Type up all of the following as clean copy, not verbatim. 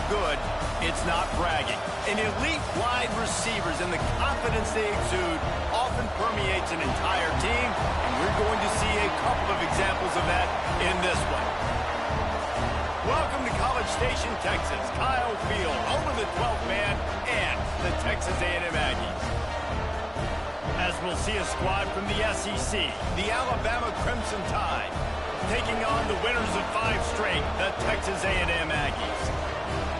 good, it's not bragging. And elite wide receivers and the confidence they exude often permeates an entire team, and we're going to see a couple of examples of that in this one. Welcome to College Station, Texas. Kyle Field over the 12th man and the Texas A&M Aggies. As we'll see a squad from the SEC, the Alabama Crimson Tide, taking on the winners of 5 straight, the Texas A&M Aggies.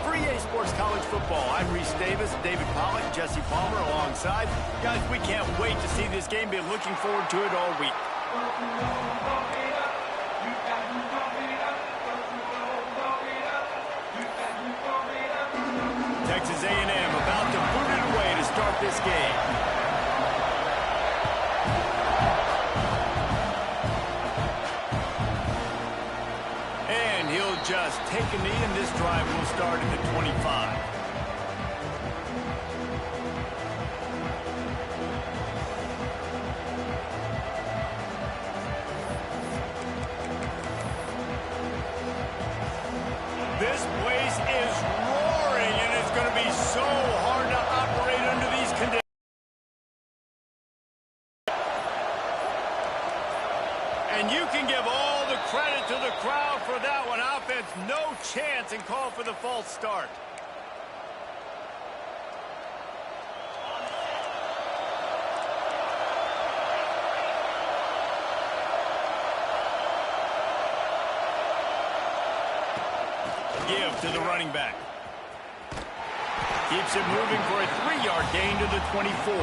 For EA Sports College Football, I'm Reese Davis, David Pollack, Jesse Palmer alongside. Guys, we can't wait to see this game. Been looking forward to it all week. Texas A&M about to boot it away to start this game. And he'll just take a knee, and this drive will start at the 25. This place is roaring, and it's going to be so hard to operate under these conditions. And you can give all the credit to the crowd for that one. Offense, no chance, and call for the false start. Give to the running back. Keeps it moving for a 3-yard gain to the 24.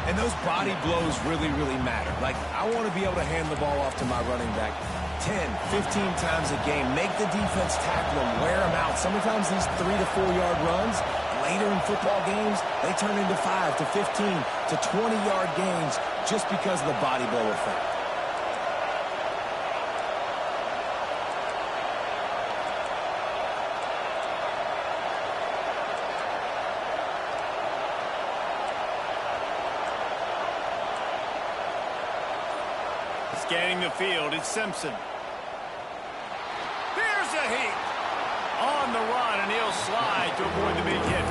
And those body blows really, really matter. Like, I want to be able to hand the ball off to my running back 10, 15 times a game. Make the defense tackle them, wear them out. Sometimes these 3 to 4-yard runs, later in football games, they turn into 5 to 15 to 20-yard gains just because of the body blow effect. Scanning the field, it's Simpson. Here's a heat. On the run, and he'll slide to avoid the big hit.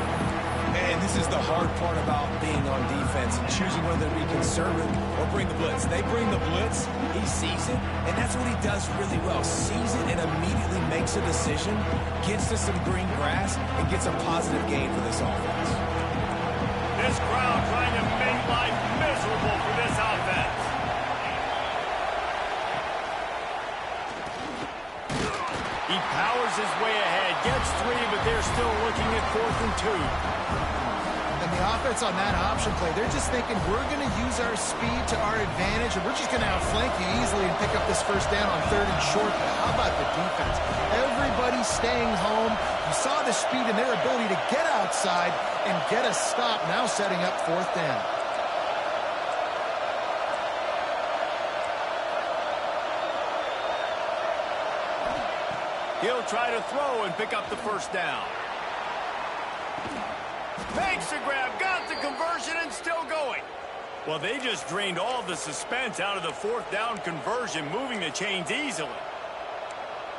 And this is the hard part about being on defense and choosing whether to be conservative or bring the blitz. They bring the blitz, he sees it, and that's what he does really well. Sees it and immediately makes a decision, gets to some green grass, and gets a positive gain for this offense. This crowd trying to make life miserable for this offense. He powers his way ahead, gets 3, but they're still looking at 4th and 2. And the offense on that option play, they're just thinking we're going to use our speed to our advantage, and we're just going to outflank you easily and pick up this first down on 3rd and short. But how about the defense? Everybody's staying home. You saw the speed and their ability to get outside and get a stop, now setting up 4th down. He'll try to throw and pick up the first down. Makes the grab, got the conversion, and still going. Well, they just drained all the suspense out of the 4th down conversion, moving the chains easily.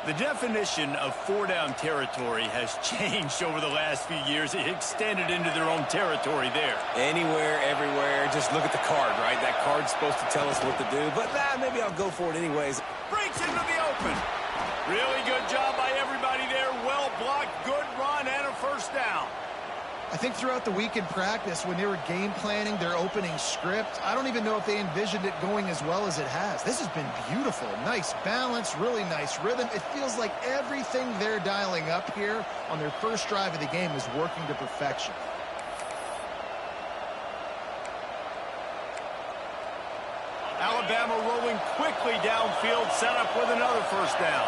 The definition of 4-down territory has changed over the last few years. It extended into their own territory there. Anywhere, everywhere, just look at the card, right? That card's supposed to tell us what to do, but maybe I'll go for it anyways. Breaks into the open. Really good job by everybody there. Well blocked, good run, and a first down. I think throughout the week in practice, when they were game planning their opening script, I don't even know if they envisioned it going as well as it has. This has been beautiful. Nice balance, really nice rhythm. It feels like everything they're dialing up here on their first drive of the game is working to perfection. Alabama rolling quickly downfield, set up with another first down.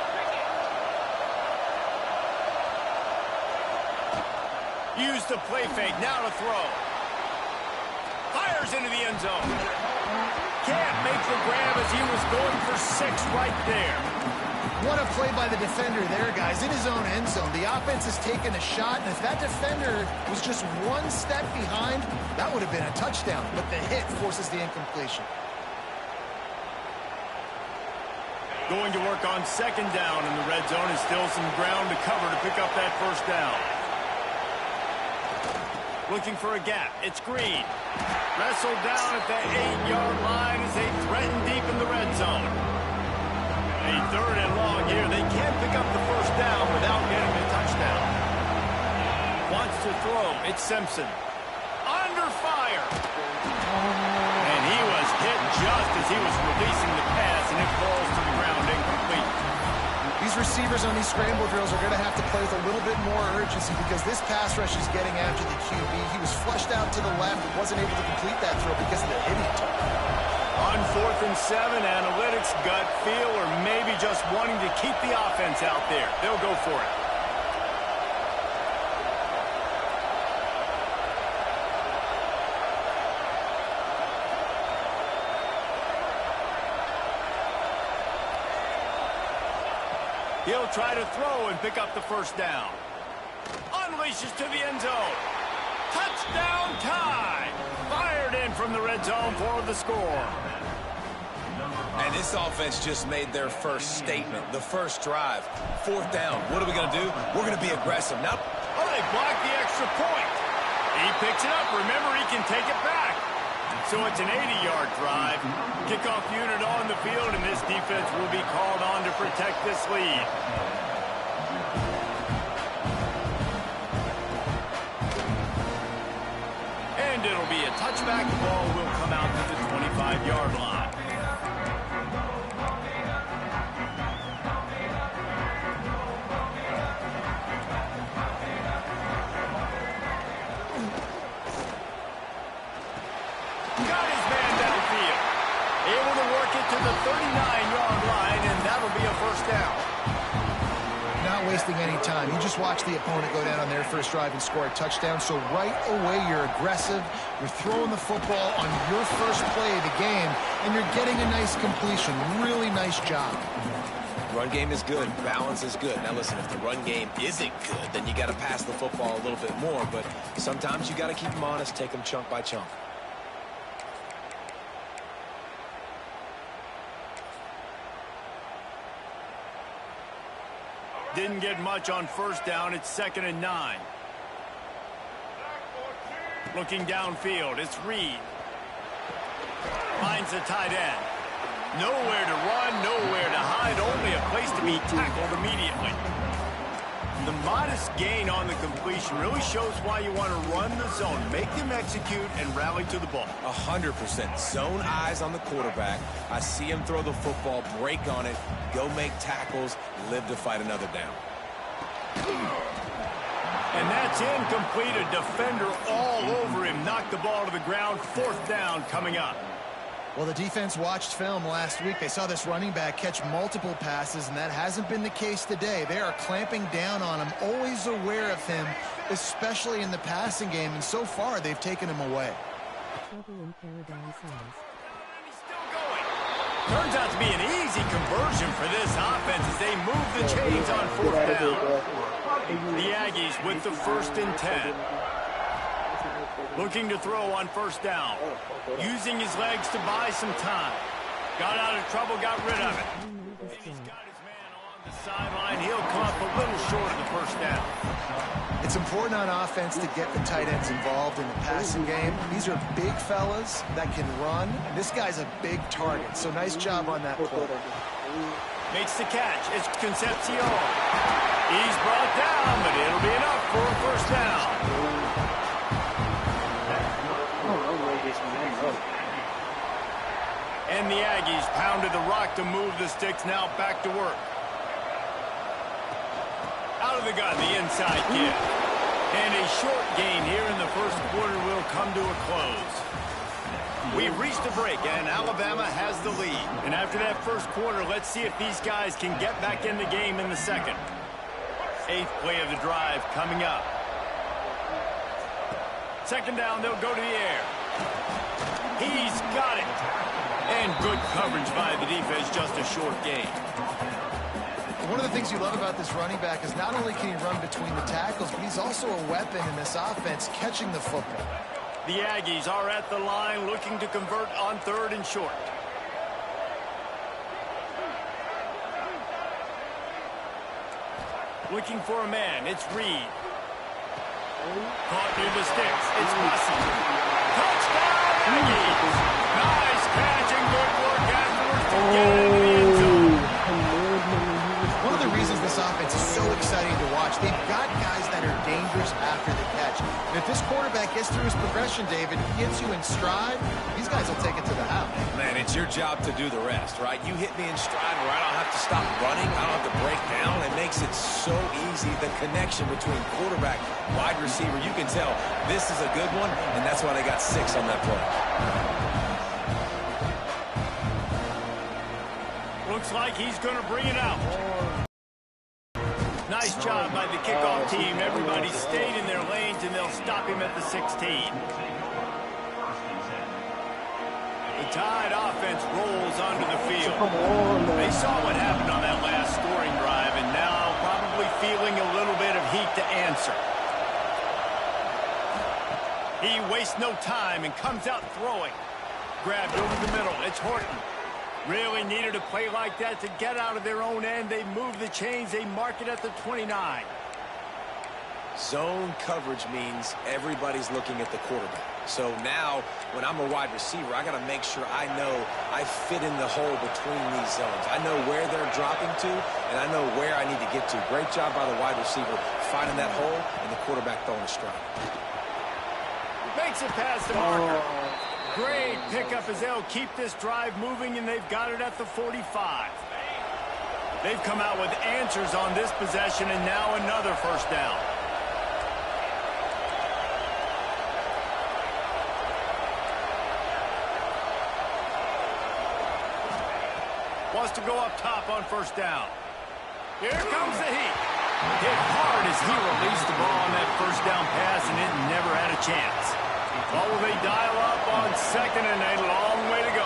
Used the play fake, now to throw. Fires into the end zone. Can't make the grab as he was going for 6 right there. What a play by the defender there, guys. In his own end zone, the offense has taken a shot, and if that defender was just 1 step behind, that would have been a touchdown. But the hit forces the incompletion. Going to work on second down in the red zone, and still some ground to cover to pick up that first down. Looking for a gap. It's Green. Wrestled down at the 8-yard line as they threaten deep in the red zone. A third and long here. They can't pick up the first down without getting a touchdown. Wants to throw. It's Simpson. Under fire. And he was hit just as he was releasing the pass, and it falls to the ground incomplete. These receivers on these scramble drills are going to have to play with a little bit more urgency because this pass rush is getting after the QB. He was flushed out to the left and wasn't able to complete that throw because of the hit he took. On 4th and 7, analytics, gut feel, or maybe just wanting to keep the offense out there. They'll go for it. He'll try to throw and pick up the first down. Unleashes to the end zone. Touchdown tie! Fired in from the red zone for the score. And this offense just made their first statement, the first drive. 4th down. What are we going to do? We're going to be aggressive. Now, oh, they blocked the extra point. He picks it up. Remember, he can take it back. So it's an 80-yard drive. Kickoff unit on the field, and this defense will be called on to protect this lead. And it'll be a touchback. The ball will come out to the 25-yard line. Got his man downfield. Able to work it to the 39-yard line, and that'll be a first down. Not wasting any time. You just watch the opponent go down on their first drive and score a touchdown. So right away, you're aggressive. You're throwing the football on your first play of the game, and you're getting a nice completion. Really nice job. run game is good. Balance is good. Now, listen, if the run game isn't good, then you got to pass the football a little bit more. But sometimes you got to keep them honest, take them chunk by chunk. Didn't get much on first down. It's 2nd and 9. Looking downfield, it's Reed. Finds the tight end. Nowhere to run, nowhere to hide, only a place to be tackled immediately. The modest gain on the completion really shows why you want to run the zone, make them execute, and rally to the ball. 100%. Zone eyes on the quarterback. I see him throw the football, break on it, go make tackles, live to fight another down. And that's incomplete. A defender all over him. Knocked the ball to the ground. 4th down coming up. Well, the defense watched film last week. They saw this running back catch multiple passes, and that hasn't been the case today. They are clamping down on him, always aware of him, especially in the passing game, and so far they've taken him away. He's still going. Turns out to be an easy conversion for this offense as they move the chains on 4th down. The Aggies with the 1st and 10. Looking to throw on 1st down. Using his legs to buy some time. Got out of trouble, got rid of it. And he's got his man on the sideline. He'll come up a little short of the 1st down. It's important on offense to get the tight ends involved in the passing game. These are big fellas that can run, and this guy's a big target. So nice job on that play. Makes the catch. It's Concepcion. He's brought down, but it'll be enough for a 1st down. And the Aggies pounded the rock to move the sticks. Now back to work. Out of the gun, the inside give. And a short gain here in the 1st quarter will come to a close. We've reached a break, and Alabama has the lead. And after that 1st quarter, let's see if these guys can get back in the game in the 2nd. 8th play of the drive coming up. 2nd down, they'll go to the air. He's got it. And good coverage by the defense, just a short gain. One of the things you love about this running back is not only can he run between the tackles, but he's also a weapon in this offense, catching the football. The Aggies are at the line looking to convert on 3rd and short. Looking for a man. It's Reed. Caught near the sticks. It's Russell. Touchdown, Aggies! Nice catch and good work afterwards to get it into the end zone. One of the reasons this offense is so exciting to watch, they've got guys that are dangerous after the catch. And if this quarterback gets through his progression, David, gets you in stride, these guys will take it to the house. Man, it's your job to do the rest, right? You hit me in stride where I don't have to stop running. I don't have to break down. It makes it so easy. The connection between quarterback, wide receiver, you can tell this is a good one, and that's why they got 6 on that play. Looks like he's going to bring it out. Nice job by the kickoff team. Everybody stayed in their lanes, and they'll stop him at the 16. The Tide offense rolls onto the field. They saw what happened on that last scoring drive, and now probably feeling a little bit of heat to answer. He wastes no time and comes out throwing. Grabbed over the middle. It's Horton. Really needed a play like that to get out of their own end. They move the chains. They mark it at the 29. Zone coverage means everybody's looking at the quarterback. So now, when I'm a wide receiver, I got to make sure I know I fit in the hole between these zones. I know where they're dropping to, and I know where I need to get to. Great job by the wide receiver finding that hole, and the quarterback throwing a strike. Makes it past the marker. Great pickup as they'll keep this drive moving, and they've got it at the 45. They've come out with answers on this possession, and now another first down. Wants to go up top on first down. Here comes the heat. Hit hard as he released the ball on that first down pass, and it never had a chance. What will they dial up on second and a long way to go?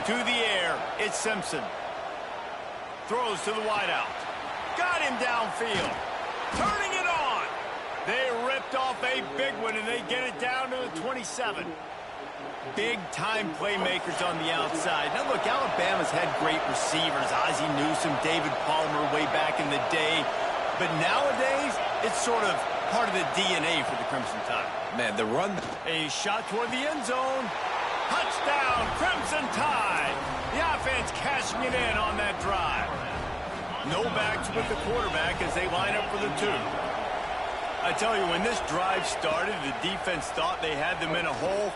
To the air, it's Simpson. Throws to the wideout. Got him downfield. Turning it on. They ripped off a big one, and they get it down to the 27. Big-time playmakers on the outside. Now, look, Alabama's had great receivers. Ozzie Newsome, David Palmer way back in the day. But nowadays, it's sort of part of the DNA for the Crimson Tide. Man, the run. A shot toward the end zone. Touchdown, Crimson Tide. The offense cashing it in on that drive. No backs with the quarterback as they line up for the 2. I tell you, when this drive started, the defense thought they had them in a hole.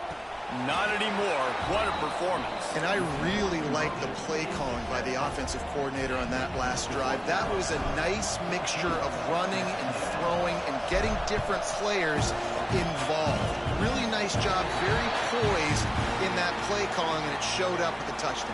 Not anymore. What a performance. And I really like the play calling by the offensive coordinator on that last drive. That was a nice mixture of running and throwing and getting different players involved. Really nice job, very poised in that play calling, and it showed up with the touchdown.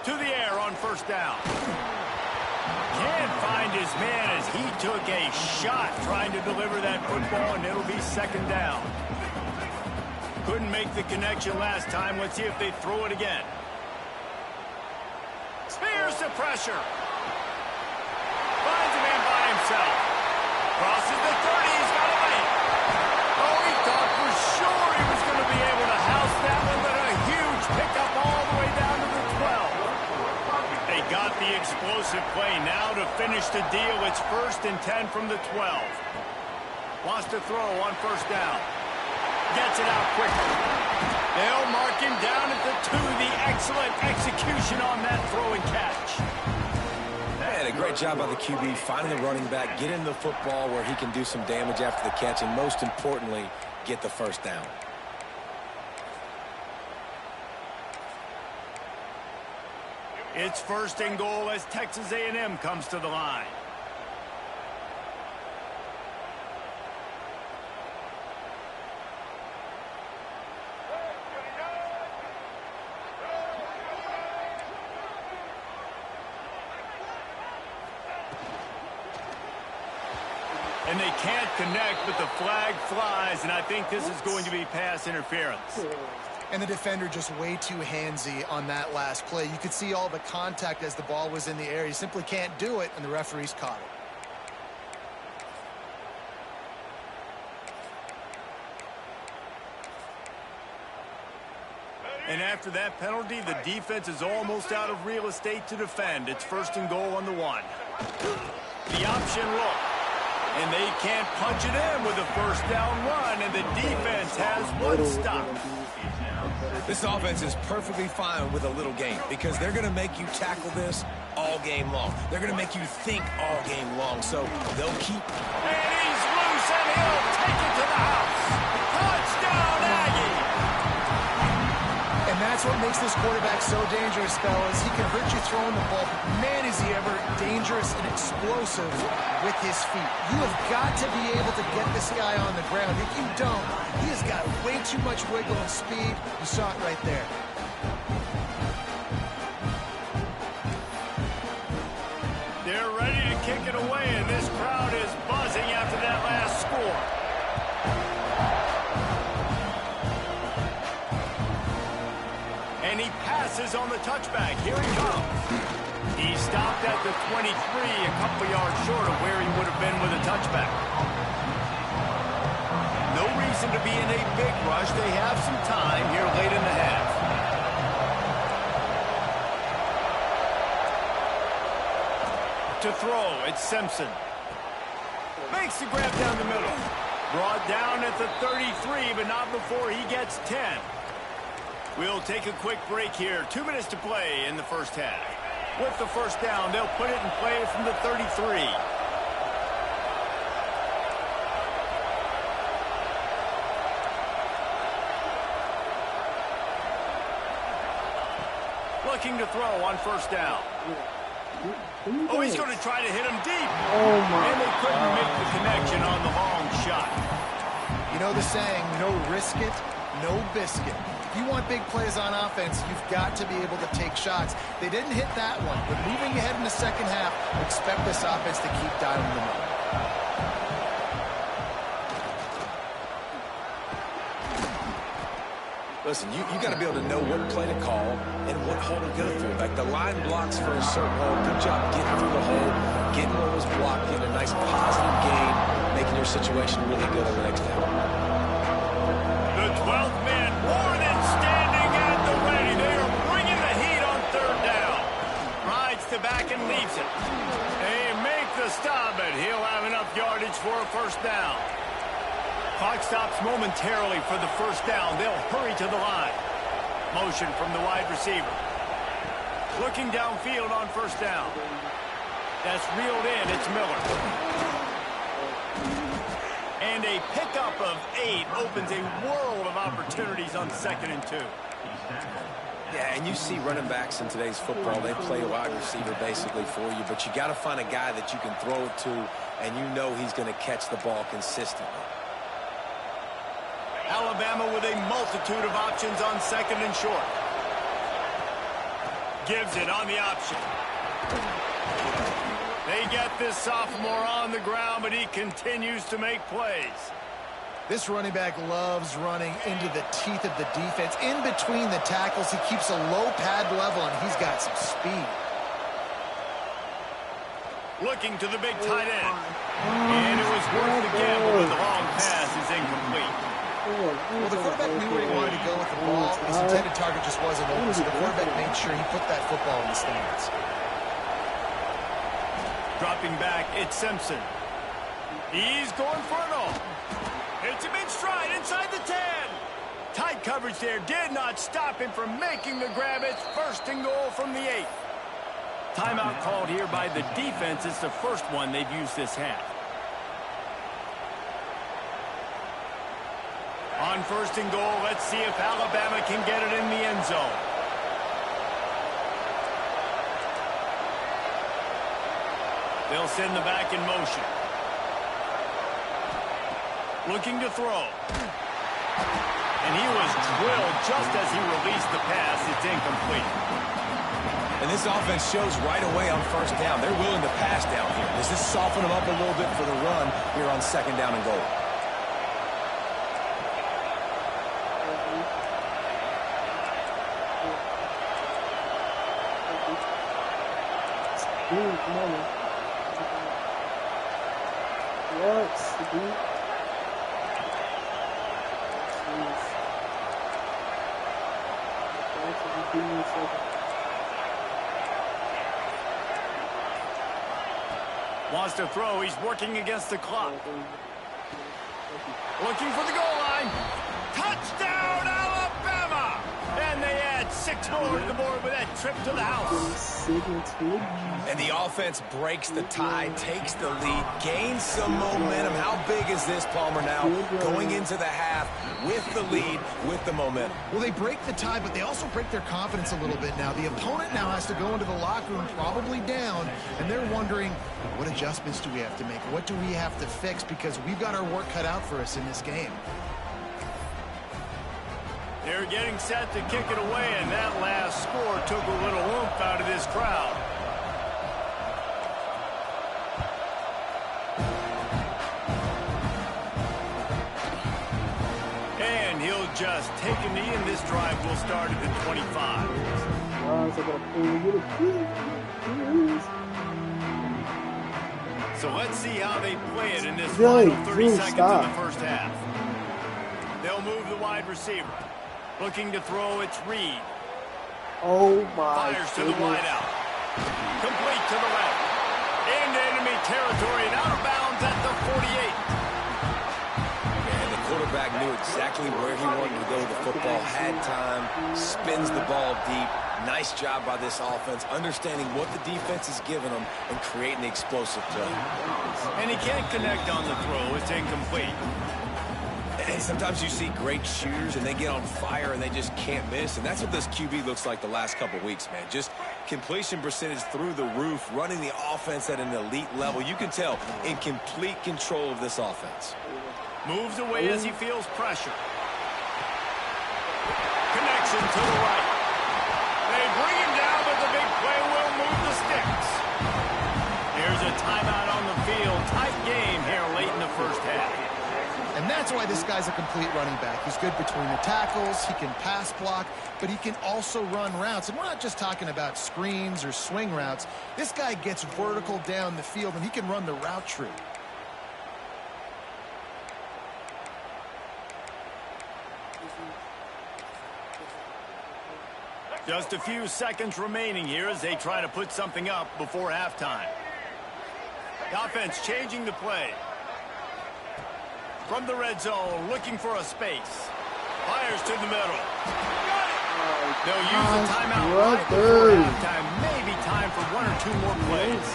To the air on first down. Can't find his man as he took a shot trying to deliver that football, and it'll be second down. Couldn't make the connection last time. Let's see if they throw it again. Spears the pressure. Finds a man by himself. Crosses the 30. He's got a lane. Oh, he thought for sure he was going to be able to house that one, but a huge pickup all the way down to the 12. They got the explosive play. Now to finish the deal, it's 1st and 10 from the 12. Wants to throw on first down. Gets it out quickly. They'll mark him down at the 2. The excellent execution on that throw and catch. Man, a great job by the QB finding the running back, getting the football where he can do some damage after the catch, and most importantly, get the first down. It's 1st and goal as Texas A&M comes to the line. And they can't connect, but the flag flies, and I think this is going to be pass interference. And the defender just way too handsy on that last play. You could see all the contact as the ball was in the air. He simply can't do it, and the referee's caught it. And after that penalty, the defense is almost out of real estate to defend. It's 1st and goal on the 1. The option look. And they can't punch it in with a 1st down run, and the defense has 1 stop. This offense is perfectly fine with a little game because they're going to make you tackle this all game long. They're going to make you think all game long, so they'll keep. And he's loose, and he'll take it to the house. Touchdown, Aggie! And that's what makes this quarterback so dangerous, fellas. He can hurt you throwing the ball. Man, is he ever dangerous and explosive with his feet. You have got to be able to get this guy on the ground. If you don't, he has got way too much wiggle and speed. You saw it right there. They're ready to kick it away, and this crowd is buzzing after that last score. And he passes on the touchback. Here he comes. He stopped at the 23, a couple yards short of where he would have been with a touchback. No reason to be in a big rush. They have some time here late in the half. To throw, it's Simpson. Makes the grab down the middle. Brought down at the 33, but not before he gets 10. We'll take a quick break here. 2 minutes to play in the first half. With the 1st down, they'll put it in play from the 33. Looking to throw on 1st down. Oh, he's going to try to hit him deep. And they couldn't make the connection on the long shot. You know the saying, no risk it, no biscuit. If you want big plays on offense, you've got to be able to take shots. They didn't hit that one, but moving ahead in the second half, expect this offense to keep dialing them up. Listen, you got to be able to know what play to call and what hole to go through. Like the line blocks for a certain hole. Good job getting through the hole, getting what was blocked, getting a nice positive gain, making your situation really good on the next down. The 12th man more than standing at the ready. They are bringing the heat on 3rd down. Rides to back and leaves it. They make the stop, but he'll have enough yardage for a 1st down. Clock stops momentarily for the 1st down. They'll hurry to the line. Motion from the wide receiver. Looking downfield on 1st down. That's reeled in. It's Miller. And a pickup of 8 opens a world of opportunities on 2nd and 2. Yeah, and you see running backs in today's football, they play a wide receiver basically for you, but you got to find a guy that you can throw it to, and you know he's going to catch the ball consistently. Alabama with a multitude of options on 2nd and short. Gives it on the option. They get this sophomore on the ground, but he continues to make plays. This running back loves running into the teeth of the defense. In between the tackles, he keeps a low pad level, and he's got some speed. Looking to the big tight end. And it was worth the gamble, but the long pass is incomplete. Well, the quarterback knew where he wanted to go with the ball. His intended target just wasn't open, so the quarterback made sure he put that football in the stands. Dropping back, it's Simpson. He's going for it all. Hits him in stride inside the 10. Tight coverage there did not stop him from making the grab. It's 1st and goal from the 8. Timeout called here by the defense. It's the first one they've used this half. On 1st and goal, let's see if Alabama can get it in the end zone. They'll send the back in motion. Looking to throw. And he was drilled just as he released the pass. It's incomplete. And this offense shows right away on first down. They're willing to pass down here. Does this soften them up a little bit for the run here on second down and goal? Come on, man. Yes, dude. Wants to throw. He's working against the clock. Looking for the goal line. Touchdown, Alabama! And they add 6 more to the board with that trip to the house. And the offense breaks the tie, takes the lead, gains some momentum. How big is this, Palmer, now? Going into the half with the lead, with the momentum. Well, they break the tie, but they also break their confidence a little bit now. The opponent now has to go into the locker room probably down, and they're wondering, what adjustments do we have to make? What do we have to fix? Because we've got our work cut out for us in this game. They're getting set to kick it away, and that last score took a little oomph out of this crowd. And he'll just take a knee, and this drive will start at the 25. So let's see how they play it in this final 30 seconds of the first half. They'll move the wide receiver. Looking to throw, it's Reed. Oh, my Fires to the wide out. Complete to the left. Into enemy territory and out of bounds at the 48. And the quarterback knew exactly where he wanted to go. The football had time, spins the ball deep. Nice job by this offense, understanding what the defense is giving them and creating the explosive play. And he can't connect on the throw. It's incomplete. And sometimes you see great shooters and they get on fire and they just can't miss. And that's what this QB looks like the last couple weeks, man. Just completion percentage through the roof, running the offense at an elite level. You can tell in complete control of this offense. Moves away as he feels pressure. Connection to the right. They bring him down, but the big play will move the sticks. Here's a timeout on the field. Tight game here late in the first half. And that's why this guy's a complete running back. He's good between the tackles, he can pass block, but he can also run routes. And we're not just talking about screens or swing routes. This guy gets vertical down the field, and he can run the route tree. Just a few seconds remaining here as they try to put something up before halftime. The offense changing the play. From the red zone, looking for a space. Fires to the middle. They'll use the timeout right before halftime. Maybe time for 1 or 2 more plays.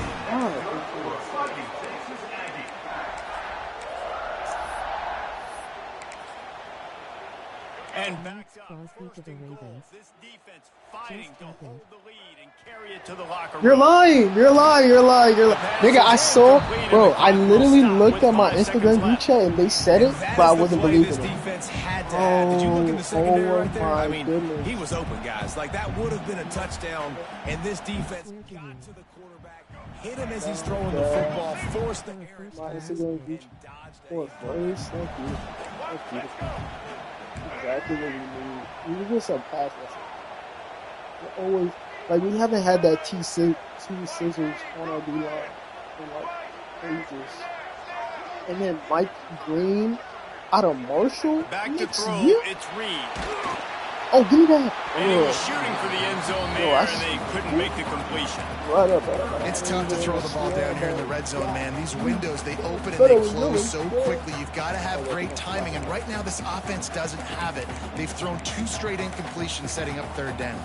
And backs up. First and goal. This defense fighting to hold the lead and carry it to the locker room. You're lying. Nigga, I saw, bro, I literally looked at my Instagram group chat and they said it, but I wasn't believing it. Defense had to have. Did you look in the secondary right there? I mean, goodness. he was open, guys. Like, that would have been a touchdown, and this defense got to the quarterback, hit him as he's throwing the football, forced the error. My Instagram group chat. Thank you. Exactly what we need. We just a pass rush. Always, like, we haven't had that two scissors on our D-line in like ages. And then Mike Green out of Marshall. Back to throw. Year? It's Reed. Oh, give me that. And he was shooting for the end zone there, and they couldn't make the completion. Right. It's tough to throw the ball down here in the red zone, man. These windows, they open and they close so quickly. You've got to have great timing, and right now this offense doesn't have it. They've thrown 2 straight incompletions setting up third down.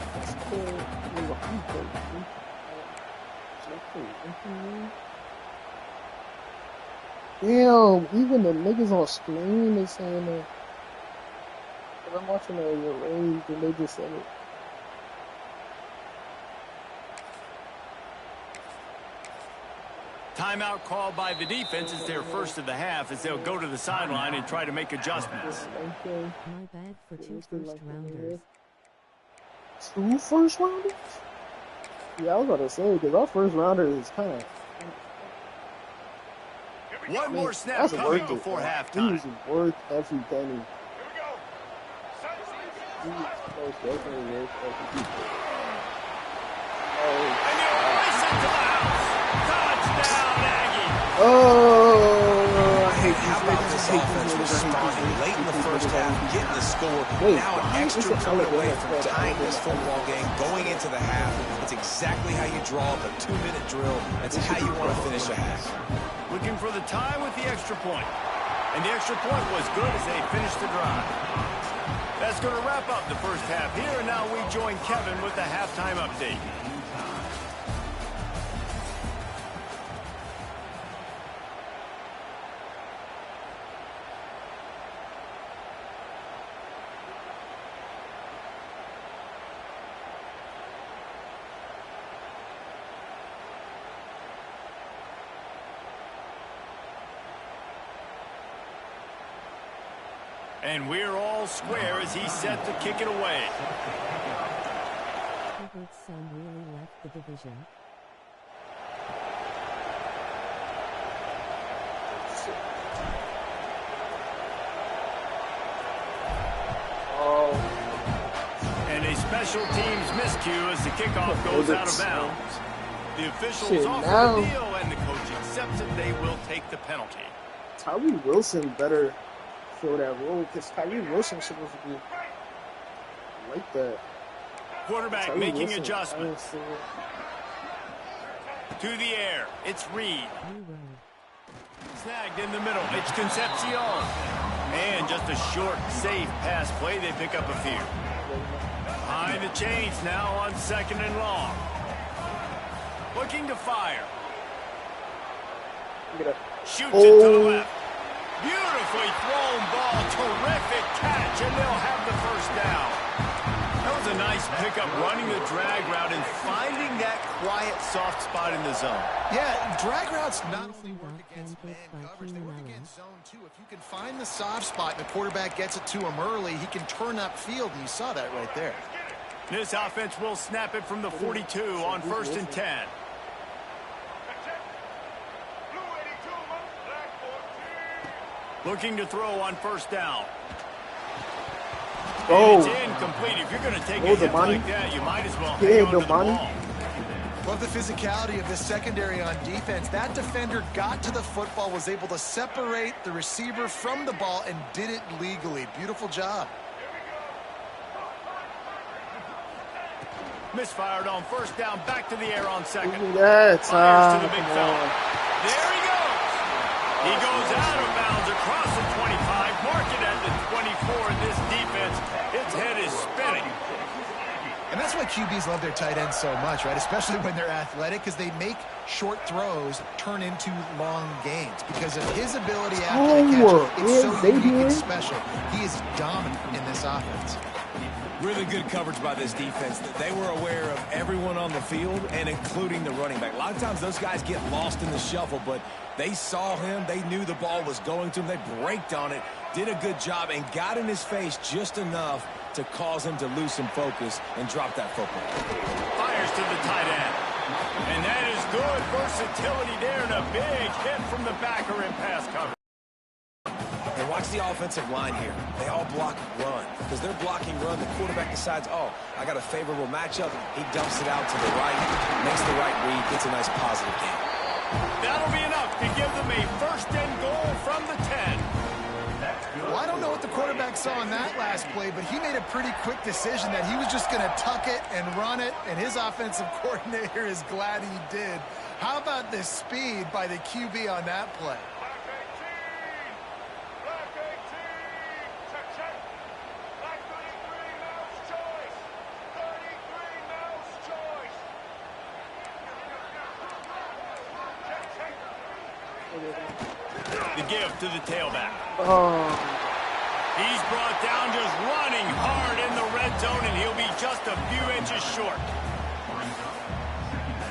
Damn, even the niggas on screen is saying that. I'm watching the range and they just said it. Timeout called by the defense. It's their first of the half as they'll go to the sideline and try to make adjustments. Okay. My bad for 2 first rounders. 2 first rounders? Yeah, I was about to say, because our first rounder is kind of... One more snap coming before halftime. He's worth every penny. He's most definitely worth every penny. And they'll race it to the house. Touchdown, Aggie. Oh, I hate How about this offense responding late in the first half, getting the score. Now an extra point away from tying this football game, going into the half. It's exactly how you draw up a 2-minute drill. That's how you want to finish a half. Looking for the tie with the extra point. And the extra point was good as they finished the drive. That's going to wrap up the first half here, and now we join Kevin with the halftime update. And we're all square as he's set to kick it away. Herbert's son really left the division. And a special teams miscue as the kickoff goes out of bounds. The officials offer the deal, and the coach accepts it. They will take the penalty. Tyree Wilson better fill that role, because Tyree Wilson's supposed to be like that. Quarterback Tyree making Wilson, adjustments. To the air. It's Reed. Snagged in the middle. It's Concepcion. And just a short, safe pass play. They pick up a few. Behind the chains now on 2nd and long. Looking to fire. Shoots it to the left. Beautifully thrown ball. Terrific catch, and they'll have the first down. That was a nice pickup, running the drag route and finding that quiet, soft spot in the zone. Yeah, drag routes not only work against man coverage, they work against zone too. If you can find the soft spot and the quarterback gets it to him early, he can turn upfield, and you saw that right there. This offense will snap it from the 42 on 1st and 10. Looking to throw on 1st down. Oh, it's incomplete. If you're going to take a hit like that, you might as well hang on to the ball. Love the physicality of this secondary on defense. That defender got to the football, was able to separate the receiver from the ball, and did it legally. Beautiful job. Misfired on 1st down, back to the air on 2nd. Fires to the big fella. There he goes. He goes out of bounds across the 25, mark it at the 24, and this defense, its head is spinning. And that's why QBs love their tight ends so much, right? Especially when they're athletic, because they make short throws turn into long gains. Because of his ability after the catch, it's so unique and special. He is dominant in this offense. Really good coverage by this defense. They were aware of everyone on the field, and including the running back. A lot of times those guys get lost in the shuffle, but they saw him. They knew the ball was going to him. They braked on it, did a good job, and got in his face just enough to cause him to lose some focus and drop that football. Fires to the tight end. And that is good versatility there, and a big hit from the backer in pass coverage. And watch the offensive line here. They all block run. Because they're blocking run, the quarterback decides, oh, I got a favorable matchup. He dumps it out to the right, makes the right read, gets a nice positive game. That'll be enough to give them a 1st and goal from the 10. Well, I don't know what the quarterback saw in that last play, but he made a pretty quick decision that he was just going to tuck it and run it, and his offensive coordinator is glad he did. How about the speed by the QB on that play? The give to the tailback. Oh. He's brought down just running hard in the red zone, and he'll be just a few inches short.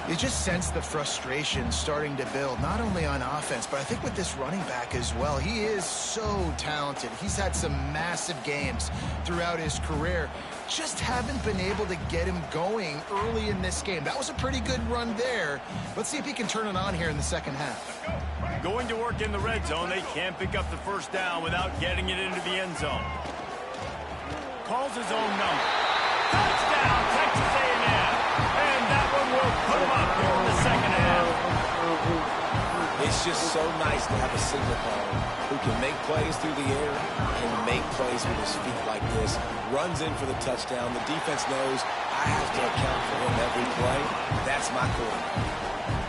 You just sense the frustration starting to build, not only on offense, but I think with this running back as well. He is so talented. He's had some massive games throughout his career. Just haven't been able to get him going early in this game. That was a pretty good run there. Let's see if he can turn it on here in the second half. Going to work in the red zone. They can't pick up the first down without getting it into the end zone. Calls his own number. Touchdown, Texas A&M. And that one will put him up here in the second half. It's just so nice to have a signal caller who can make plays through the air and make plays with his feet like this. Runs in for the touchdown. The defense knows I have to account for him every play. That's my quarterback.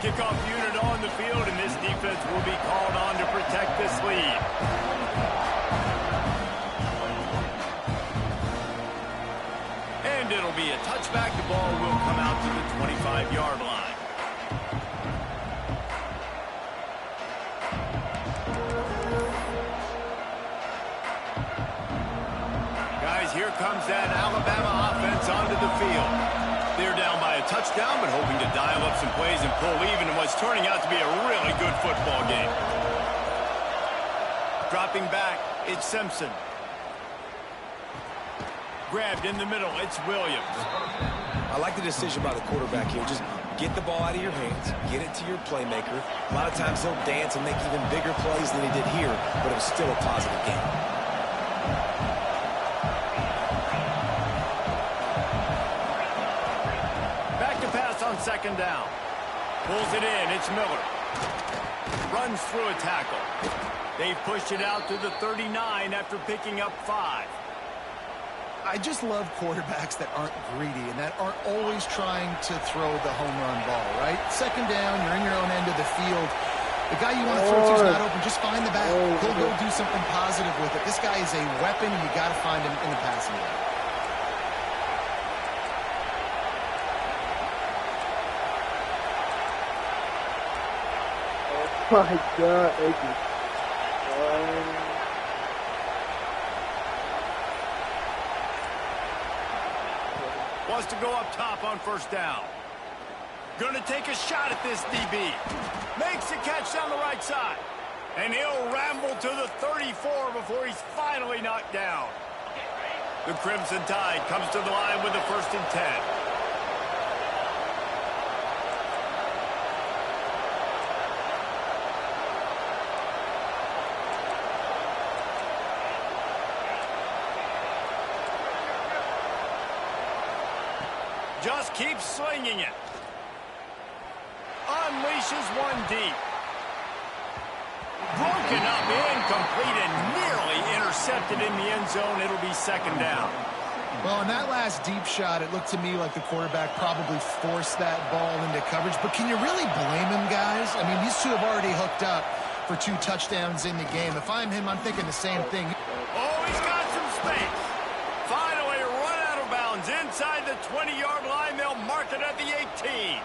Kickoff unit on the field, and this defense will be called on to protect this lead. And it'll be a touchback. The ball will come out to the 25-yard line. Guys, here comes that Alabama offense onto the field. They're down by a touchdown, but hoping to dial up some plays and pull even in what's turning out to be a really good football game. Dropping back, it's Simpson. Grabbed in the middle, it's Williams. I like the decision by the quarterback here. Just get the ball out of your hands, get it to your playmaker. A lot of times he'll dance and make even bigger plays than he did here, but it was still a positive game. Back to pass on second down. Pulls it in, it's Miller. Runs through a tackle. They've pushed it out to the 39 after picking up 5. I just love quarterbacks that aren't greedy and that aren't always trying to throw the home run ball, right? Second down, you're in your own end of the field. The guy you want to throw to is not open. Just find the back. He'll go do something positive with it. This guy is a weapon, and you got to find him in the passing game. Oh my God, Eggy. Wants to go up top on first down. Gonna take a shot at this DB. Makes a catch down the right side. And he'll ramble to the 34 before he's finally knocked down. The Crimson Tide comes to the line with the 1st and 10. Just keeps slinging it. Unleashes one deep. Broken up, incomplete, and nearly intercepted in the end zone. It'll be second down. Well, in that last deep shot, it looked to me like the quarterback probably forced that ball into coverage. But can you really blame him, guys? I mean, these two have already hooked up for 2 touchdowns in the game. If I'm him, I'm thinking the same thing. Oh, he's got some space. Finally run out of bounds inside the 20-yard line. They'll mark it at the 18.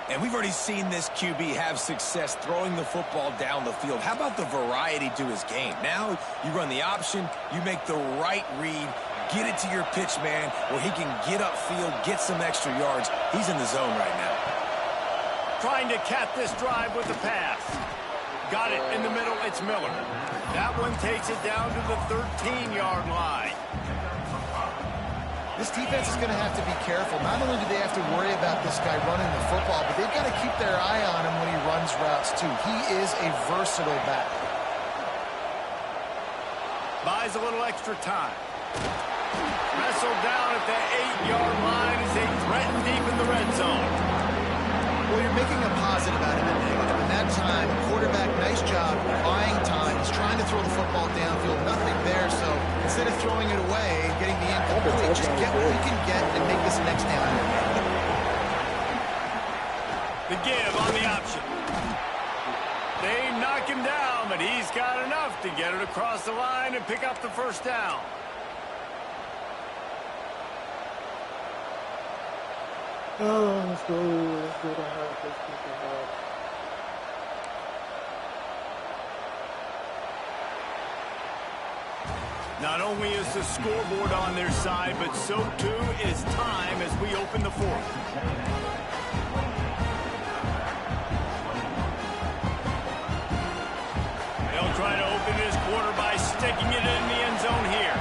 And we've already seen this QB have success throwing the football down the field. How about the variety to his game? Now you run the option, you make the right read, get it to your pitch man where he can get upfield, get some extra yards. He's in the zone right now. Trying to cap this drive with the pass. Got it in the middle, it's Miller. That one takes it down to the 13-yard line. This defense is going to have to be careful. Not only do they have to worry about this guy running the football, but they've got to keep their eye on him when he runs routes, too. He is a versatile back. Buys a little extra time. Wrestled down at the 8-yard line as they threaten deep in the red zone. Well, you're making a positive out of a negative. In that time, quarterback, nice job, buying time. He's trying to throw the football downfield. Nothing there, so instead of throwing it away and getting the incomplete, just get what you can get and make this next down. The give on the option. They knock him down, but he's got enough to get it across the line and pick up the first down. Oh, let's go to half. Let's go to half. Not only is the scoreboard on their side, but so too is time as we open the 4th. sticking it in the end zone here.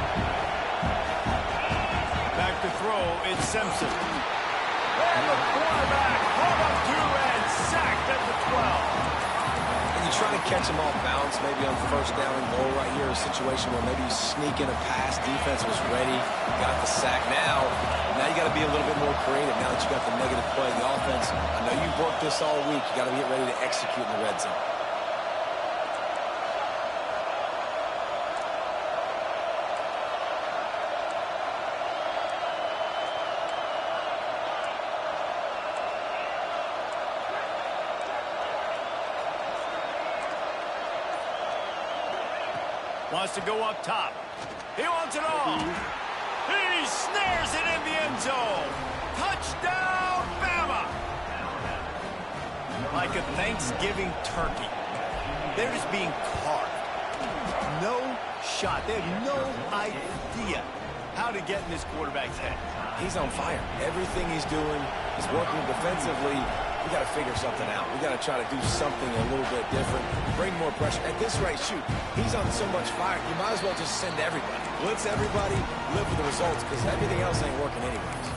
Back to throw, it's Simpson. And the quarterback hung up to and sacked at the 12. And you try to catch him off balance, maybe on first down and goal right here, a situation where maybe you sneak in a pass, defense was ready, got the sack. Now you got to be a little bit more creative now that you got the negative play. The offense, I know you've worked this all week. You got to get ready to execute in the red zone. Wants to go up top. He wants it all. He snares it in the end zone. Touchdown, Bama! Like a Thanksgiving turkey. They're just being carved. No shot. They have no idea how to get in this quarterback's head. He's on fire. Everything he's doing is working defensively. We got to figure something out. We got to try to do something a little bit different. Bring more pressure. At this rate, shoot, he's on so much fire. You might as well just send everybody. Blitz everybody, live with the results, because everything else ain't working anyways.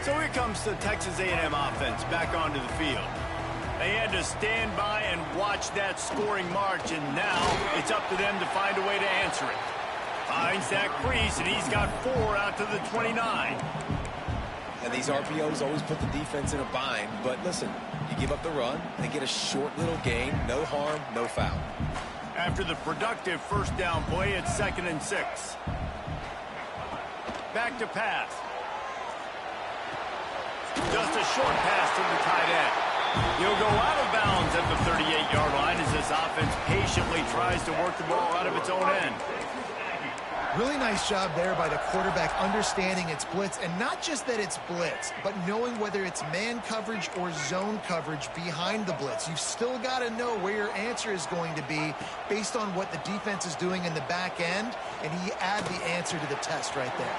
So here comes the Texas A&M offense back onto the field. They had to stand by and watch that scoring march, and now it's up to them to find a way to answer it. Finds that crease, and he's got 4 out to the 29. And these RPOs always put the defense in a bind. But listen, you give up the run, they get a short little gain, no harm, no foul. After the productive first down play, it's 2nd and 6. Back to pass. Just a short pass to the tight end. He'll go out of bounds at the 38-yard line as this offense patiently tries to work the ball out of its own end. Really nice job there by the quarterback understanding it's blitz, and not just that it's blitz, but knowing whether it's man coverage or zone coverage behind the blitz. You've still got to know where your answer is going to be based on what the defense is doing in the back end, and he add the answer to the test right there.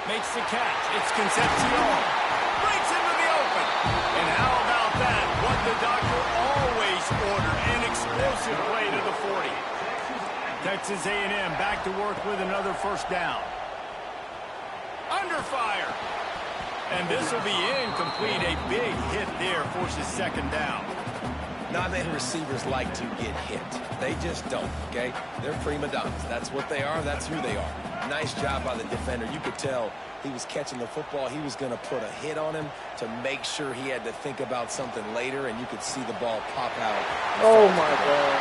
Makes the catch. It's Concepcion. Breaks into the open. And how about that? What the doctor always ordered, an explosive play to the 40. Texas A&M back to work with another first down. Under fire. And this will be incomplete. A big hit there forces 2nd down. Not many receivers like to get hit. They just don't, okay? They're prima donnas. That's what they are. That's who they are. Nice job by the defender. You could tell he was catching the football. He was going to put a hit on him to make sure he had to think about something later, and you could see the ball pop out. Oh, my God.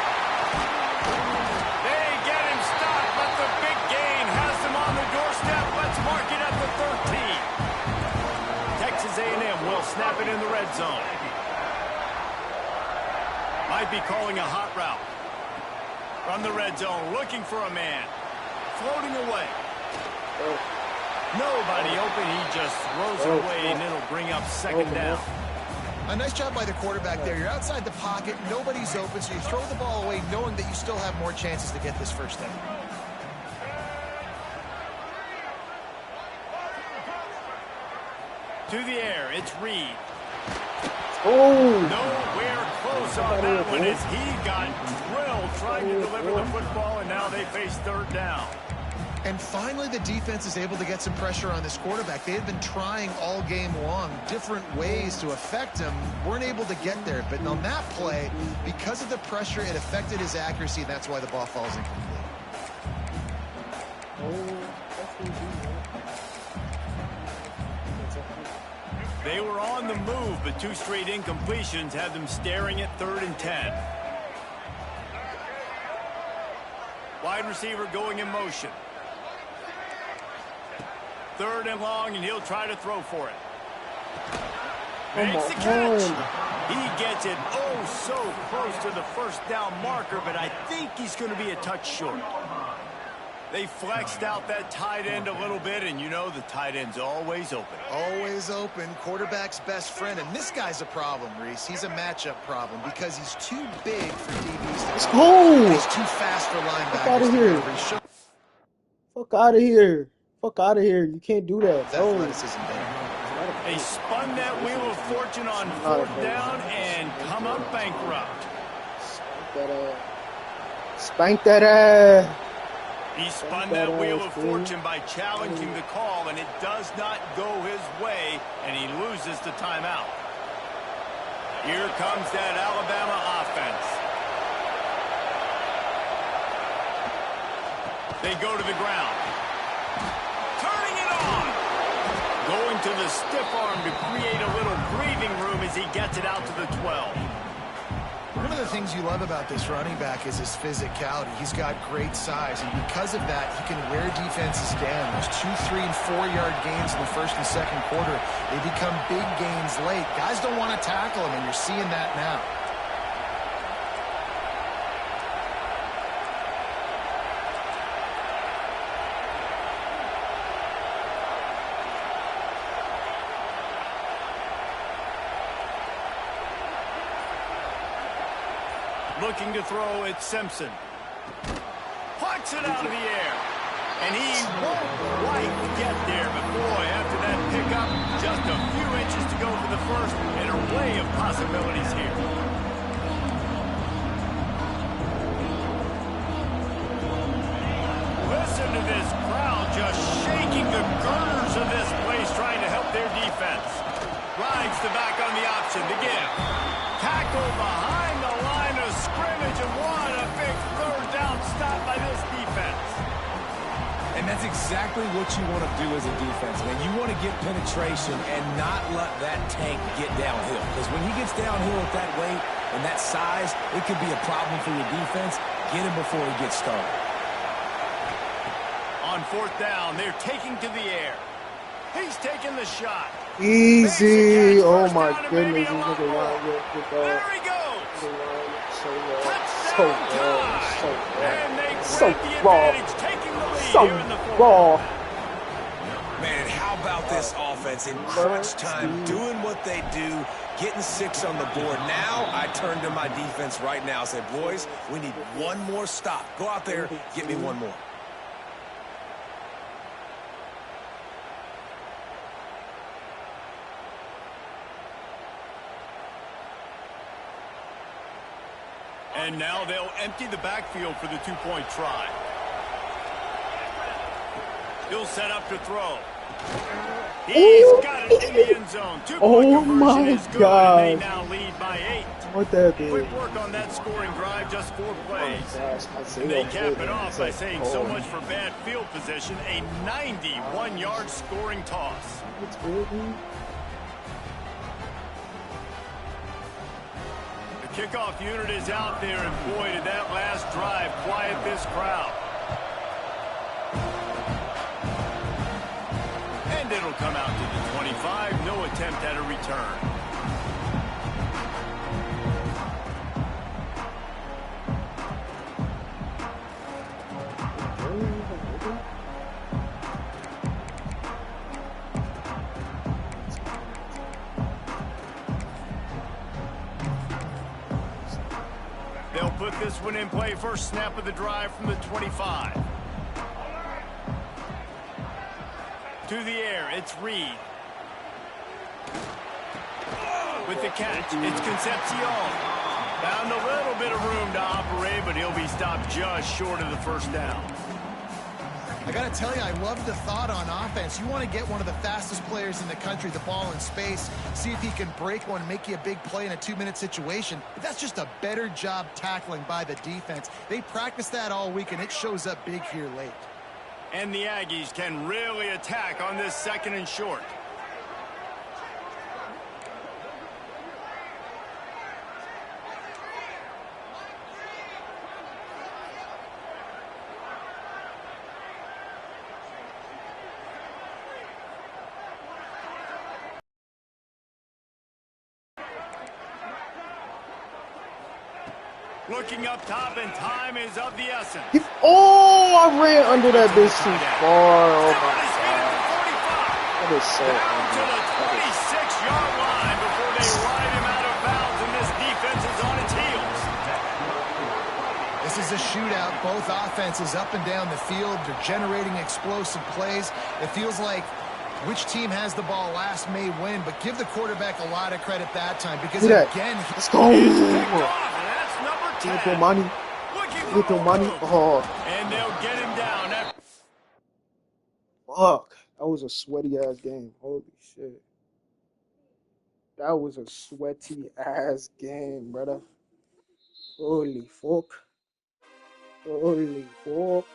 They get him stopped, but the big gain has them on the doorstep. Let's mark it at the 13. Texas A&M will snap it in the red zone. Might be calling a hot route. From the red zone, looking for a man. Floating away. Nobody open. He just throws it away, and it'll bring up 2nd down. A nice job by the quarterback there. You're outside the pocket. Nobody's open, so you throw the ball away knowing that you still have more chances to get this first down. To the air, it's Reed. Oh! Nowhere close on that one as he got drilled trying to deliver the football, and now they face 3rd down. And finally, the defense is able to get some pressure on this quarterback. They had been trying all game long different ways to affect him. Weren't able to get there. But on that play, because of the pressure, it affected his accuracy, and that's why the ball falls incomplete. They were on the move, but 2 straight incompletions had them staring at 3rd and 10. Wide receiver going in motion. 3rd and long, and he'll try to throw for it. Makes the catch. He gets it oh so close to the first down marker, but I think he's going to be a touch short. They flexed out that tight end a little bit, and you know the tight end's always open. Always open. Quarterback's best friend. And this guy's a problem, Reese. He's a matchup problem because he's too big for DBs to cover. He's too fast for linebackers. Fuck out of here. Fuck out of here. Fuck out of here. You can't do that. Athleticism there. They spun that wheel of fortune on 4th down and come up bankrupt. Spank that ass. He spun that wheel of fortune by challenging the call, and it does not go his way, and he loses the timeout. Here comes that Alabama offense. They go to the ground. Turning it on. Going to the stiff arm to create a little breathing room as he gets it out to the 12. One of the things you love about this running back is his physicality. He's got great size, and because of that, he can wear defenses down. Those 2, 3, and 4-yard gains in the first and second quarter, they become big gains late. Guys don't want to tackle him, and you're seeing that now. Looking to throw, it's Simpson. Pucks it out of the air. And he won't quite get there. But boy, after that pickup, just a few inches to go for the first, and an array of possibilities here. Listen to this crowd just shaking the girders of this place, trying to help their defense. Rides the back on the option to give. Tackle behind the line of scrimmage, and what a big 3rd down stop by this defense. And that's exactly what you want to do as a defense, man. You want to get penetration and not let that tank get downhill. Because when he gets downhill at that weight and that size, it could be a problem for your defense. Get him before he gets started. On 4th down, they're taking to the air. He's taking the shot. Easy. Oh my goodness. He's looking wild. There he goes. So raw. And they So grab the raw. advantage, taking the lead So here in the 4th. raw. Man, how about this offense in crunch time, doing what they do, getting 6 on the board. Now I turn to my defense right now and say, boys, we need one more stop. Go out there, get me one more. And now they'll empty the backfield for the 2-point try. He'll set up to throw. He's got it in the end zone. 2-point conversion is good, and they now lead by 8. What that is? Quick work on that scoring drive, just 4 plays. And they cap it off by saying so much for bad field position, a 91-yard scoring toss. It's good, dude. The kickoff unit is out there, and boy, did that last drive quiet this crowd. And it'll come out to the 25. No attempt at a return. They'll put this one in play. First snap of the drive from the 25. To the air, it's Reed. With the catch, it's Concepcion. Found a little bit of room to operate, but he'll be stopped just short of the first down. I got to tell you, I love the thought on offense. You want to get one of the fastest players in the country the ball in space, see if he can break one, make you a big play in a 2-minute situation. But that's just a better job tackling by the defense. They practice that all week, and it shows up big here late. And the Aggies can really attack on this 2nd and short. Looking up top, and time is of the essence. Oh, I ran under that bitch too far. Oh my god. That is so to the 26-yard line before they ride him out of bounds, and this defense is on its heels. This is a shootout. Both offenses up and down the field. They're generating explosive plays. It feels like Which team has the ball last may win, but give the quarterback a lot of credit that time because, See that? again, Let's go. That's number 10. Get your money. Get your money. Oh, And they'll get him down. fuck. That was a sweaty-ass game. Holy shit. That was a sweaty-ass game, brother. Holy fuck. Holy fuck.